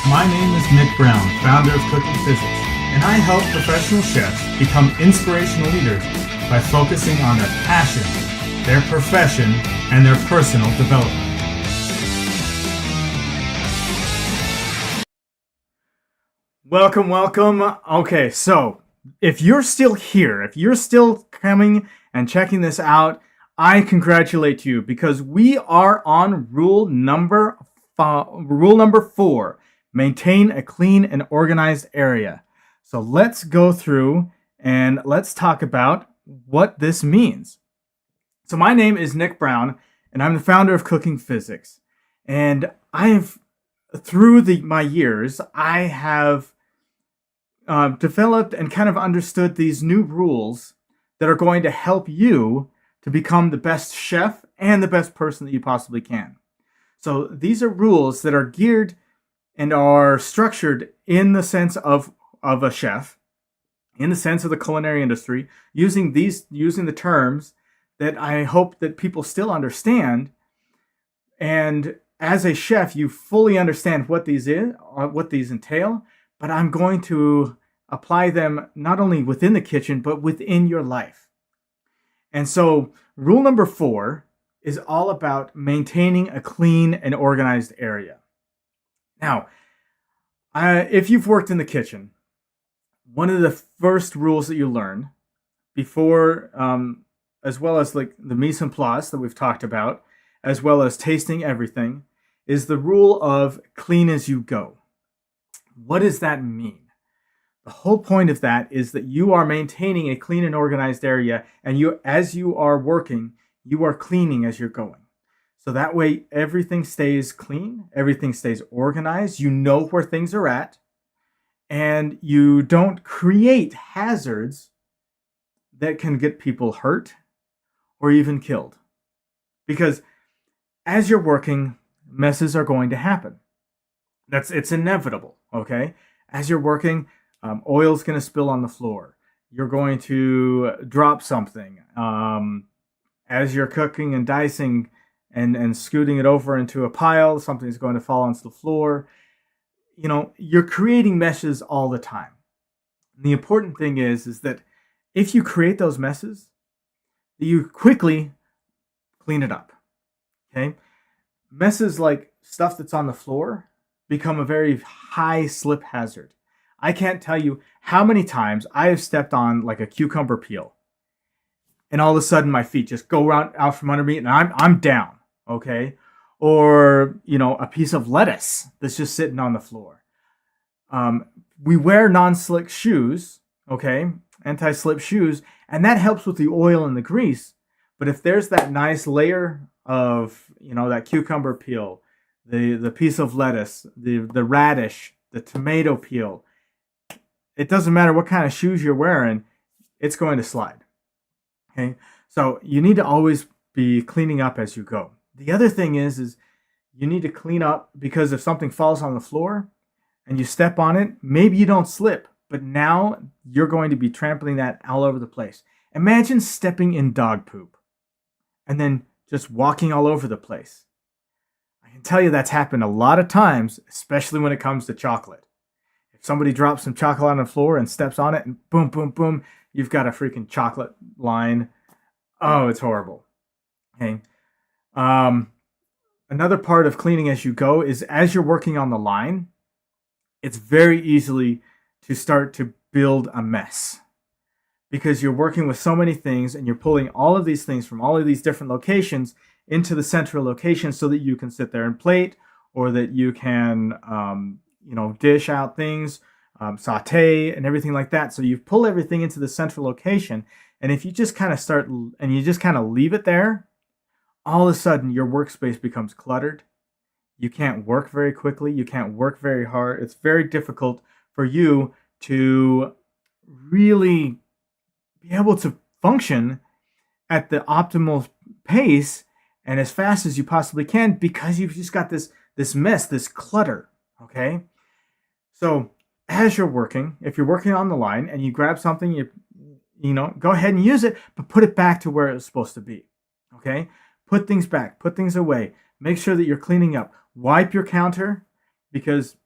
My name is Nick Brown, founder of Cooking Physics, and I help professional chefs become inspirational leaders by focusing on their passion, their profession, and their personal development. Welcome. Okay, so if you're still here, if you're still coming and checking this out, I congratulate you because we are on rule number 4. Maintain a clean and organized area. So let's go through and let's talk about what this means. So my name is Nick Brown, and I'm the founder of Cooking Physics. And through my years, I have developed and kind of understood these new rules that are going to help you to become the best chef and the best person that you possibly can. So these are rules that are geared and are structured in the sense of a chef, in the sense of the culinary industry, using the terms that I hope that people still understand. And as a chef, you fully understand what these entail, but I'm going to apply them not only within the kitchen, but within your life. And so rule number 4 is all about maintaining a clean and organized area. Now, if you've worked in the kitchen, one of the first rules that you learn before, as well as like the mise en place that we've talked about, as well as tasting everything, is the rule of clean as you go. What does that mean? The whole point of that is that you are maintaining a clean and organized area, and as you are working, you are cleaning as you're going. So that way everything stays clean, everything stays organized, you know where things are at, and you don't create hazards that can get people hurt or even killed. Because as you're working, messes are going to happen. It's inevitable, okay? As you're working, oil's going to spill on the floor. You're going to drop something. As you're cooking and dicing and scooting it over into a pile, something's going to fall onto the floor. You know, you're creating messes all the time. And the important thing is that if you create those messes, you quickly clean it up, okay? Messes like stuff that's on the floor become a very high slip hazard. I can't tell you how many times I have stepped on like a cucumber peel, and all of a sudden my feet just go out from under me and I'm down, okay? Or, you know, a piece of lettuce that's just sitting on the floor. We wear non-slick shoes, okay? Anti-slip shoes, and that helps with the oil and the grease. But if there's that nice layer of, you know, that cucumber peel, the piece of lettuce, the radish, the tomato peel, it doesn't matter what kind of shoes you're wearing, it's going to slide. Okay, so you need to always be cleaning up as you go. The other thing is you need to clean up, because if something falls on the floor and you step on it, maybe you don't slip, but now you're going to be trampling that all over the place. Imagine stepping in dog poop and then just walking all over the place. I can tell you that's happened a lot of times, especially when it comes to chocolate. If somebody drops some chocolate on the floor and steps on it and boom, boom, boom, you've got a freaking chocolate line. Oh, it's horrible. Okay. Another part of cleaning as you go is as you're working on the line, it's very easily to start to build a mess, because you're working with so many things and you're pulling all of these things from all of these different locations into the central location so that you can sit there and plate, or that you can, dish out things, saute and everything like that. So you pull everything into the central location. And if you just kind of start and you just kind of leave it there, all of a sudden your workspace becomes cluttered. You can't work very quickly. You can't work very hard. It's very difficult for you to really be able to function at the optimal pace and as fast as you possibly can, because you've just got this mess, this clutter, okay? So as you're working, if you're working on the line and you grab something, you go ahead and use it, but put it back to where it's supposed to be, okay? Put things back, put things away. Make sure that you're cleaning up. Wipe your counter, because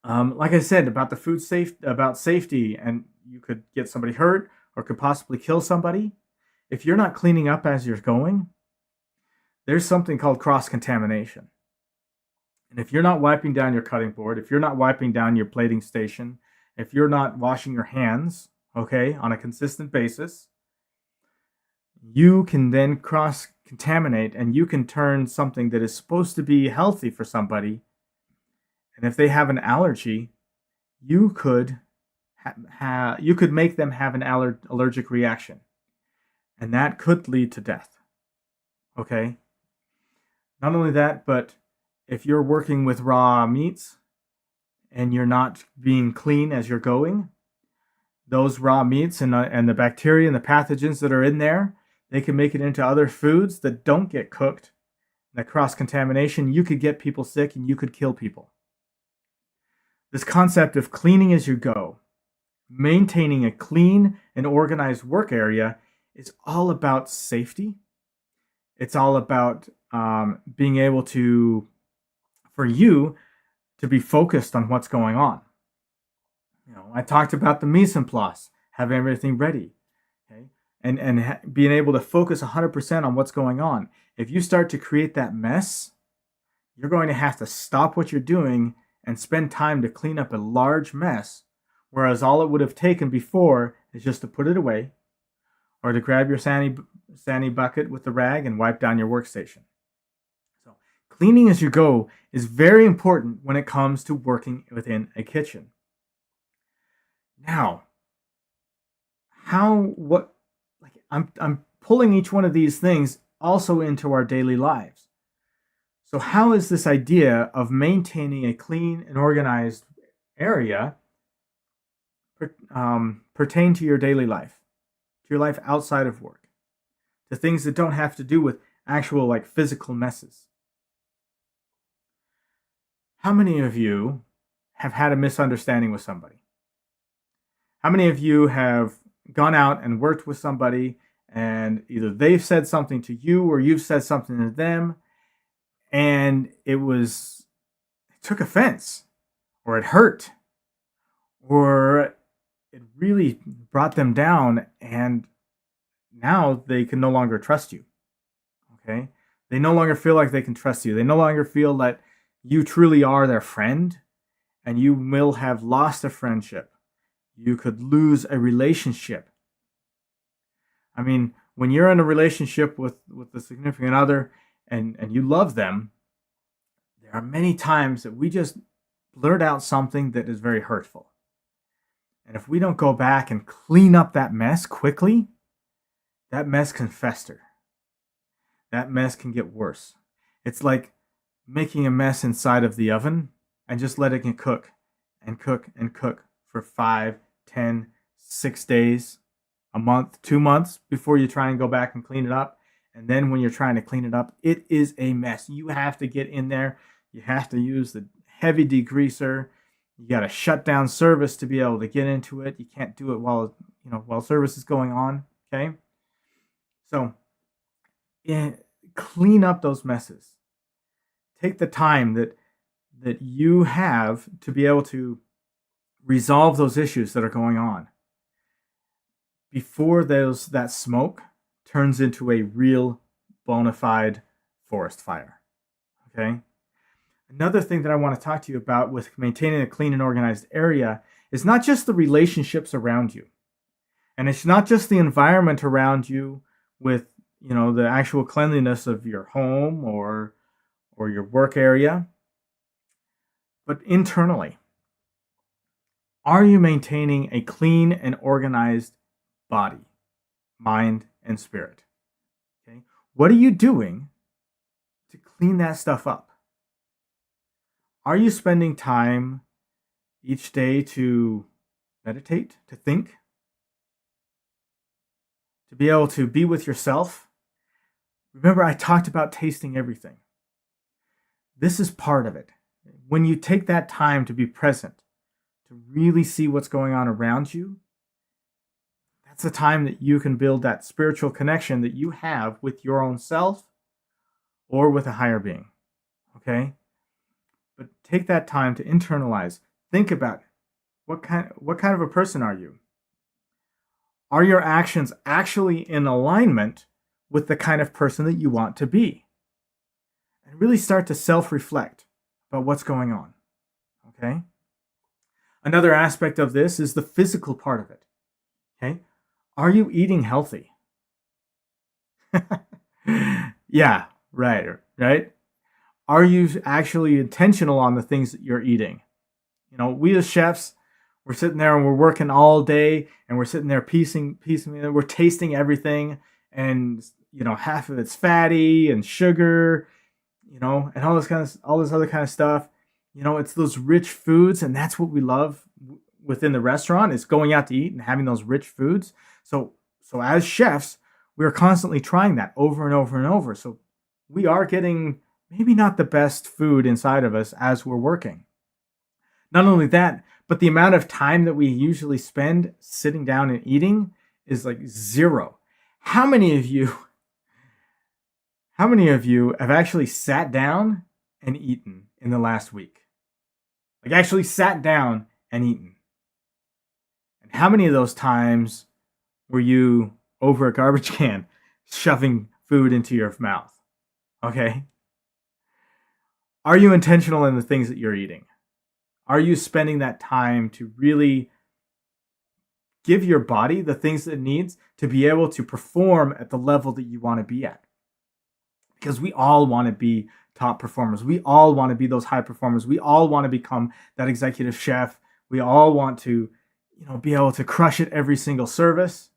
Like I said about the about safety, and you could get somebody hurt or could possibly kill somebody. If you're not cleaning up as you're going, there's something called cross contamination. And if you're not wiping down your cutting board, if you're not wiping down your plating station, if you're not washing your hands, okay, on a consistent basis, you can then cross contaminate and you can turn something that is supposed to be healthy for somebody. And if they have an allergy, you could you could make them have an allergic reaction, and that could lead to death. Okay. Not only that, but if you're working with raw meats and you're not being clean as you're going, those raw meats and the bacteria and the pathogens that are in there, they can make it into other foods that don't get cooked. That cross contamination, you could get people sick and you could kill people. This concept of cleaning as you go, maintaining a clean and organized work area, is all about safety. It's all about being able to, for you, to be focused on what's going on. I talked about the mise en place, having everything ready, okay, and being able to focus 100% on what's going on. If you start to create that mess, you're going to have to stop what you're doing and spend time to clean up a large mess, whereas all it would have taken before is just to put it away or to grab your sandy bucket with the rag and wipe down your workstation. So cleaning as you go is very important when it comes to working within a kitchen. Now, I'm pulling each one of these things also into our daily lives. So how is this idea of maintaining a clean and organized area pertain to your daily life, to your life outside of work, to things that don't have to do with actual physical messes? How many of you have had a misunderstanding with somebody? How many of you have gone out and worked with somebody and either they've said something to you or you've said something to them and it took offense or it hurt or it really brought them down, and now they can no longer trust you? Okay? They no longer feel like they can trust you. They no longer feel that you truly are their friend, and you will have lost a friendship. You could lose a relationship. I mean, when you're in a relationship with a significant other and you love them, there are many times that we just blurt out something that is very hurtful. And if we don't go back and clean up that mess quickly, that mess can fester. That mess can get worse. It's like making a mess inside of the oven and just letting it cook and cook and cook for 5, 10, 6 days, a month, 2 months before you try and go back and clean it up. And then when you're trying to clean it up, it is a mess. You have to get in there. You have to use the heavy degreaser. You got to shut down service to be able to get into it. You can't do it while service is going on. Okay. So clean up those messes. Take the time that you have to be able to resolve those issues that are going on before that smoke turns into a real bona fide forest fire. Okay? Another thing that I want to talk to you about with maintaining a clean and organized area is not just the relationships around you. And it's not just the environment around you with, the actual cleanliness of your home or your work area, but internally. Are you maintaining a clean and organized body, mind, and spirit? Okay? What are you doing to clean that stuff up? Are you spending time each day to meditate, to think, to be able to be with yourself? Remember, I talked about tasting everything. This is part of it. When you take that time to be present, to really see what's going on around you, that's the time that you can build that spiritual connection that you have with your own self or with a higher being. Okay? But take that time to internalize. think about it. What kind of a person are you? Are your actions actually in alignment with the kind of person that you want to be? And really start to self-reflect about what's going on. Okay? Another aspect of this is the physical part of it. Okay? Are you eating healthy? Yeah, right. Are you actually intentional on the things that you're eating? We as chefs, we're sitting there and we're working all day and we're sitting there piecing, we're tasting everything, and half of it's fatty and sugar, and all this other kind of stuff. It's those rich foods, and that's what we love within the restaurant, is going out to eat and having those rich foods. So as chefs, we are constantly trying that over and over and over. So we are getting maybe not the best food inside of us as we're working. Not only that, but the amount of time that we usually spend sitting down and eating is like zero. How many of you have actually sat down and eaten in the last week? Like actually sat down and eaten. And how many of those times were you over a garbage can shoving food into your mouth? Okay. Are you intentional in the things that you're eating? Are you spending that time to really give your body the things that it needs to be able to perform at the level that you want to be at? Because we all want to be top performers. We all want to be those high performers. We all want to become that executive chef. We all want to, be able to crush it every single service.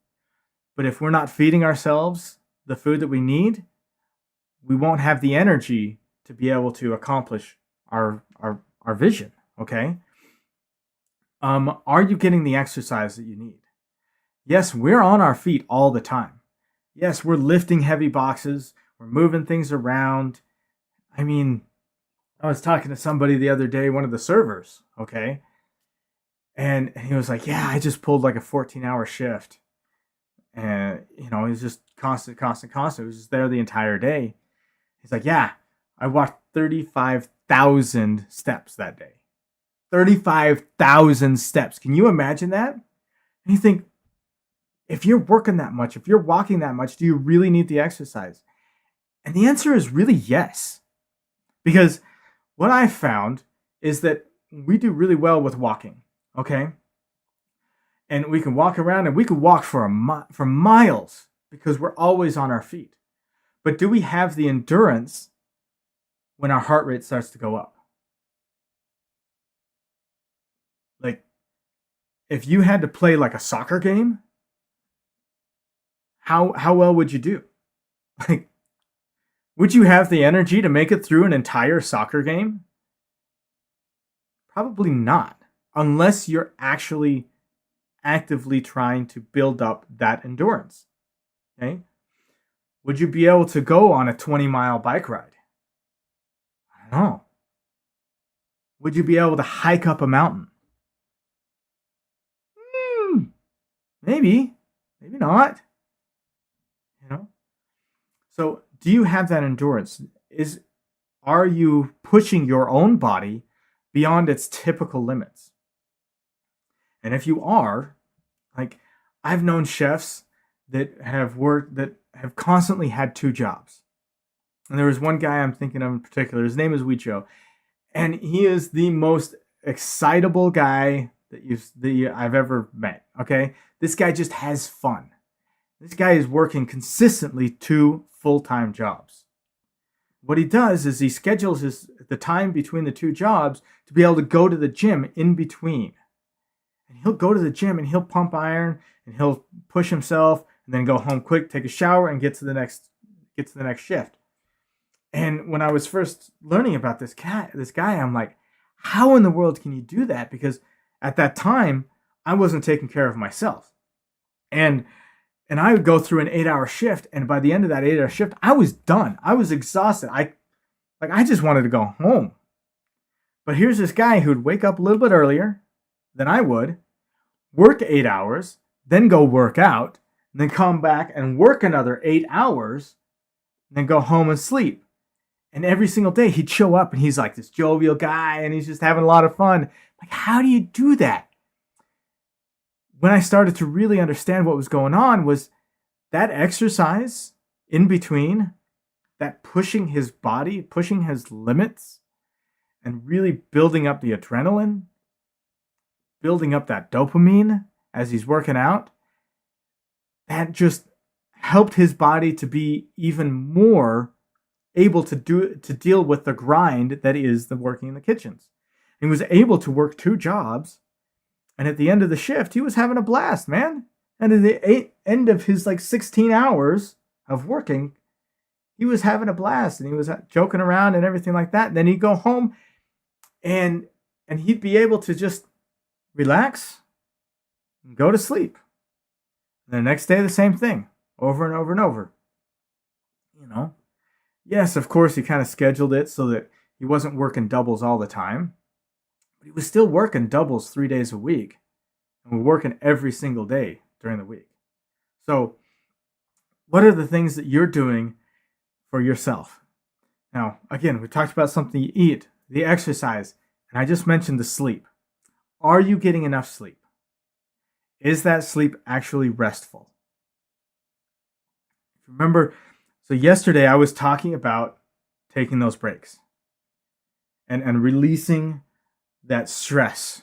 But if we're not feeding ourselves the food that we need, we won't have the energy to be able to accomplish our vision. Okay. Are you getting the exercise that you need? Yes, we're on our feet all the time. Yes, we're lifting heavy boxes. We're moving things around. I mean, I was talking to somebody the other day, one of the servers, okay? And he was like, yeah, I just pulled like a 14-hour shift. And, it was just constant. It was just there the entire day. He's like, yeah, I walked 35,000 steps that day. 35,000 steps. Can you imagine that? And you think, if you're working that much, if you're walking that much, do you really need the exercise? And the answer is really yes. Because what I found is that we do really well with walking, okay? And we can walk around and we can walk for miles because we're always on our feet. But do we have the endurance when our heart rate starts to go up? Like, if you had to play like a soccer game, how well would you do? Like, would you have the energy to make it through an entire soccer game? Probably not, unless you're actually actively trying to build up that endurance. Okay? Would you be able to go on a 20-mile bike ride? I don't know. Would you be able to hike up a mountain? Maybe not. So, do you have that endurance? Are you pushing your own body beyond its typical limits? And if you are, like, I've known chefs that have constantly had 2 jobs. And there was one guy I'm thinking of in particular. His name is Wicho, and he is the most excitable guy that I've ever met. Okay, this guy just has fun. This guy is working consistently 2 full-time jobs. What he does is he schedules the time between the 2 jobs to be able to go to the gym in between. And he'll go to the gym and he'll pump iron and he'll push himself and then go home quick, take a shower, and get to the next shift. And when I was first learning about this guy, I'm like, how in the world can you do that? Because at that time, I wasn't taking care of myself. And I would go through an 8-hour shift, and by the end of that 8-hour shift, I was done. I was exhausted. I just wanted to go home. But here's this guy who'd wake up a little bit earlier than I would, work 8 hours, then go work out, and then come back and work another 8 hours, and then go home and sleep. And every single day he'd show up and he's like this jovial guy and he's just having a lot of fun. Like, how do you do that? When I started to really understand what was going on was that exercise in between, that pushing his body, pushing his limits, and really building up the adrenaline, building up that dopamine as he's working out, that just helped his body to be even more able to deal with the grind that is the working in the kitchens. He was able to work 2 jobs, and at the end of the shift, he was having a blast, man. And at the end of his like 16 hours of working, he was having a blast, and he was joking around and everything like that. And then he'd go home, and he'd be able to just relax and go to sleep. And the next day, the same thing, over and over and over. You know, yes, of course, he kind of scheduled it so that he wasn't working doubles all the time, but he was still working doubles 3 days a week, and we're working every single day during the week. So, what are the things that you're doing for yourself? Now, again, we talked about something you eat, the exercise, and I just mentioned the sleep. Are you getting enough sleep? Is that sleep actually restful? Remember, so yesterday I was talking about taking those breaks and releasing that stress.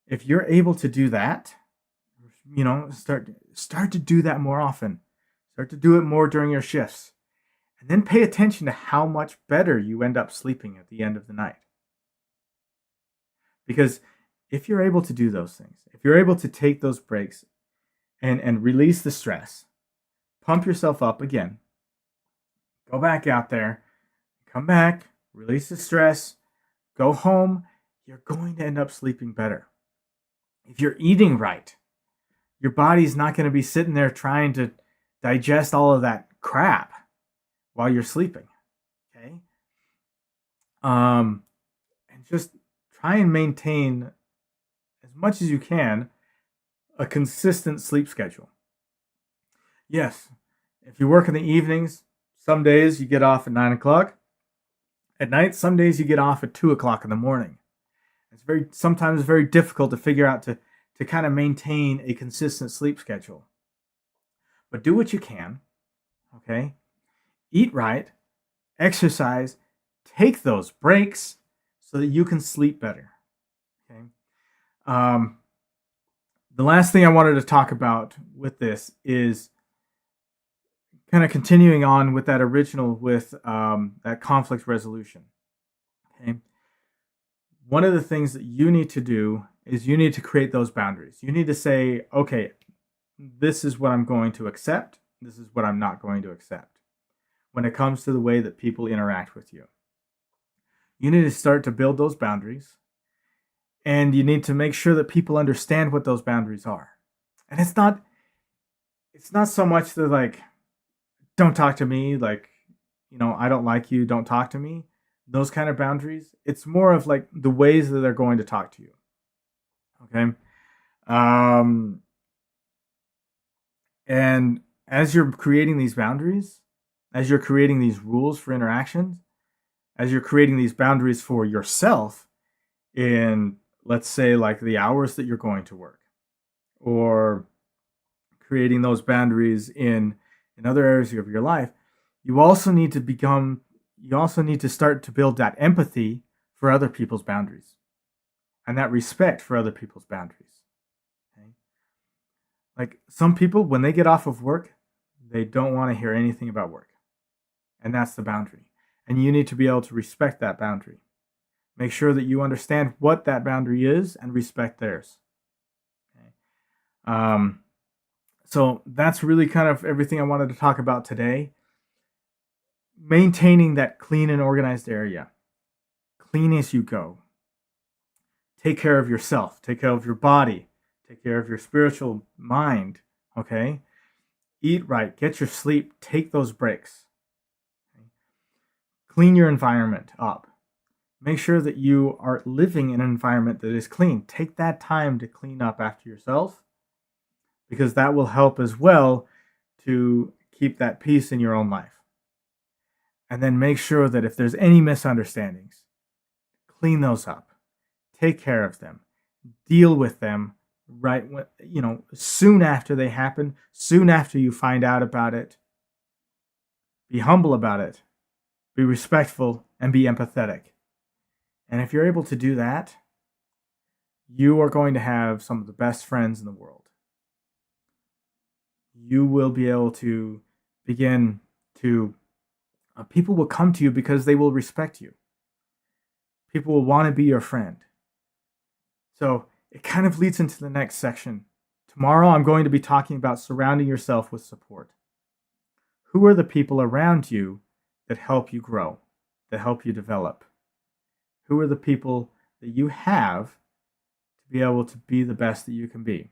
If you're able to do that, start to do that more often. Start to do it more during your shifts. And then pay attention to how much better you end up sleeping at the end of the night. Because if you're able to do those things, if you're able to take those breaks and release the stress, pump yourself up again, go back out there, come back, release the stress, go home, you're going to end up sleeping better. If you're eating right, your body's not going to be sitting there trying to digest all of that crap while you're sleeping. Okay? And just try and maintain, as much as you can, a consistent sleep schedule. Yes, if you work in the evenings, some days you get off at 9 o'clock at night. Some days you get off at 2 o'clock in the morning. It's sometimes very difficult to figure out to kind of maintain a consistent sleep schedule. But do what you can, okay? Eat right, exercise, take those breaks so that you can sleep better, okay? The last thing I wanted to talk about with this is kind of continuing on with that original, with that conflict resolution, okay? One of the things that you need to do is you need to create those boundaries. You need to say, okay, this is what I'm going to accept. This is what I'm not going to accept when it comes to the way that people interact with you. You need to start to build those boundaries, and you need to make sure that people understand what those boundaries are. And it's not so much that, like, don't talk to me, like, I don't like you, don't talk to me. Those kind of boundaries. It's more of like the ways that they're going to talk to you. Okay. And as you're creating these boundaries, as you're creating these rules for interactions, as you're creating these boundaries for yourself in, let's say, like the hours that you're going to work, or creating those boundaries in other areas of your life, you also need to start to build that empathy for other people's boundaries and that respect for other people's boundaries. Okay? Like, some people, when they get off of work, they don't want to hear anything about work. And that's the boundary. And you need to be able to respect that boundary. Make sure that you understand what that boundary is and respect theirs. Okay? So that's really kind of everything I wanted to talk about today. Maintaining that clean and organized area. Clean as you go. Take care of yourself. Take care of your body. Take care of your spiritual mind. Okay? Eat right. Get your sleep. Take those breaks. Okay? Clean your environment up. Make sure that you are living in an environment that is clean. Take that time to clean up after yourself, because that will help as well to keep that peace in your own life. And then make sure that if there's any misunderstandings, clean those up, take care of them, deal with them right when, soon after they happen, soon after you find out about it. Be humble about it, be respectful, and be empathetic. And if you're able to do that, you are going to have some of the best friends in the world. You will be able to begin to, people will come to you because they will respect you. People will want to be your friend. So it kind of leads into the next section. Tomorrow, I'm going to be talking about surrounding yourself with support. Who are the people around you that help you grow, that help you develop? Who are the people that you have to be able to be the best that you can be?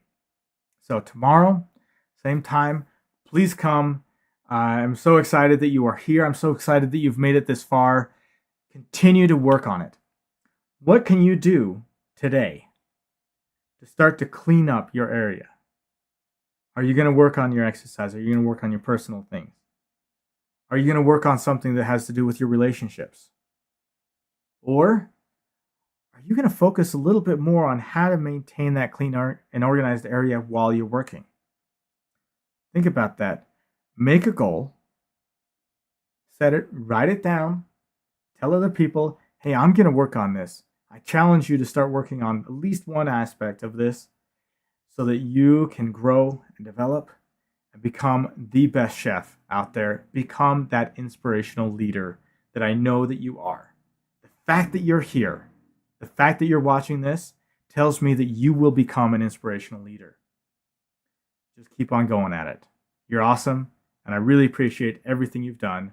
So tomorrow, same time, please come. I'm so excited that you are here. I'm so excited that you've made it this far. Continue to work on it. What can you do today to start to clean up your area? Are you going to work on your exercise? Are you going to work on your personal things? Are you going to work on something that has to do with your relationships? Or are you going to focus a little bit more on how to maintain that clean and organized area while you're working? Think about that. Make a goal, set it, write it down, tell other people, hey, I'm going to work on this. I challenge you to start working on at least one aspect of this so that you can grow and develop and become the best chef out there. Become that inspirational leader that I know that you are. The fact that you're here, the fact that you're watching this tells me that you will become an inspirational leader. Just keep on going at it. You're awesome, and I really appreciate everything you've done.